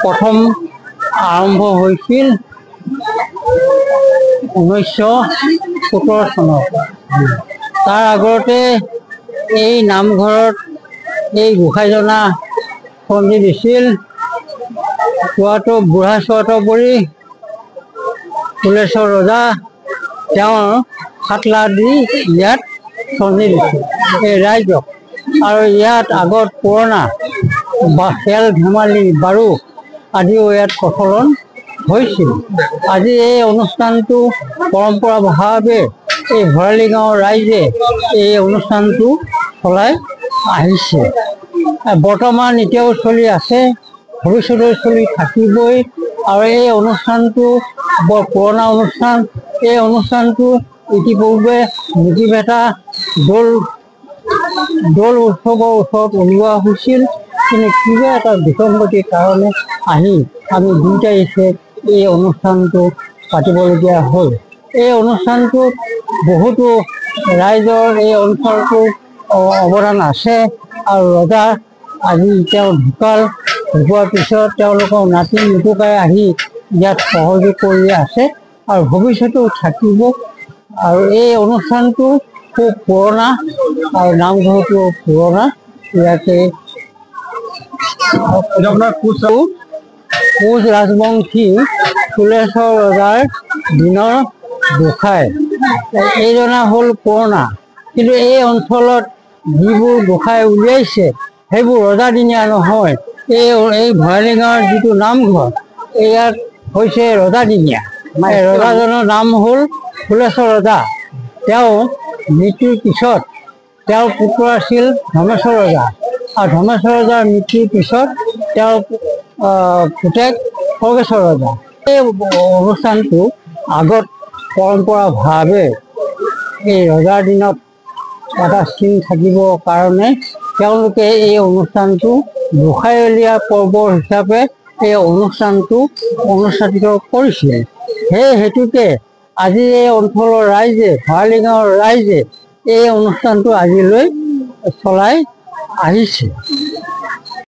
প্ৰথম আৰম্ভ হৈছিল 1917 চনত। তাৰ আগতে এই নামঘৰত এই গোসাঁইজনা চন্দি দিছিল। চোৱাটো বুঢ়া চোৱাটোপুৰী ফুলেশ্বৰ ৰজা তেওঁৰ খাটলা দি ইয়াত চন্দি দিছিল এই ৰাইজক। আৰু ইয়াত আগত পুৰণা খেল ধেমালি বাৰু আদিও ইয়াত প্ৰচলন হৈছিল। আজি এই অনুষ্ঠানটো পৰম্পৰাভাৱে এই ভৰালী গাঁৱৰ ৰাইজে এই অনুষ্ঠানটো চলাই আহিছে। বৰ্তমান এতিয়াও চলি আছে, ভৱিষ্যতেও চলি থাকিবই। আৰু এই অনুষ্ঠানটো বৰ পুৰণা অনুষ্ঠান। এই অনুষ্ঠানটো ইতিপূৰ্বে নীতিভেটা দৌল উৎসৱৰ ওচৰত উলিওৱা হৈছিল, কিন্তু কিবা এটা বিসংগতিৰ কাৰণে আহি আমি 2 তাৰিখে এই অনুষ্ঠানটো পাতিবলগীয়া হ'ল। এই অনুষ্ঠানটোত বহুতো ৰাইজৰ এই অঞ্চলটোৰ অৱদান আছে। আৰু ৰজা আজি তেওঁ ঢুকোৱাৰ পিছত তেওঁলোকৰ নাতি নুতুকাই আহি ইয়াত সহযোগ কৰি আছে আৰু ভৱিষ্যতেও থাকিব। আৰু এই অনুষ্ঠানটো খুব পুৰণা আৰু নামঘৰটো পুৰণা। ইয়াতে কোচ ৰাজবংশী ফুলেশ্বৰ ৰজাৰ দিনৰ গোসাঁই। এইজনা হ'ল পুৰণা, কিন্তু এই অঞ্চলত যিবোৰ গোসাঁই উলিয়াইছে সেইবোৰ ৰজাদিনীয়া নহয়। এই ভৰালী গাঁৱৰ যিটো নামঘৰ ইয়াত হৈছে ৰজাদিনীয়া। ৰজাজনৰ নাম হ'ল ফুলেশ্বৰ ৰজা। তেওঁ মৃত্যুৰ পিছত তেওঁৰ পুত্ৰ আছিল ধৰ্মেশ্বৰ ৰজা, আৰু ধৰ্মেশ্বৰ ৰজাৰ মৃত্যুৰ পিছত তেওঁৰ পুতেক খগেশ্বৰ ৰজা। এই অনুষ্ঠানটো আগত পৰম্পৰাভাৱে এই ৰজাৰ দিনত এটা চিন থাকিবৰ কাৰণে তেওঁলোকে এই অনুষ্ঠানটো গোসাঁই উলিওৱা পৰ্ব হিচাপে এই অনুষ্ঠানটো অনুষ্ঠিত কৰিছিল। সেই হেতুকে আজি এই অঞ্চলৰ ৰাইজে, ভৰালী গাঁৱৰ ৰাইজে এই অনুষ্ঠানটো আজিলৈ চলাই আহিছে।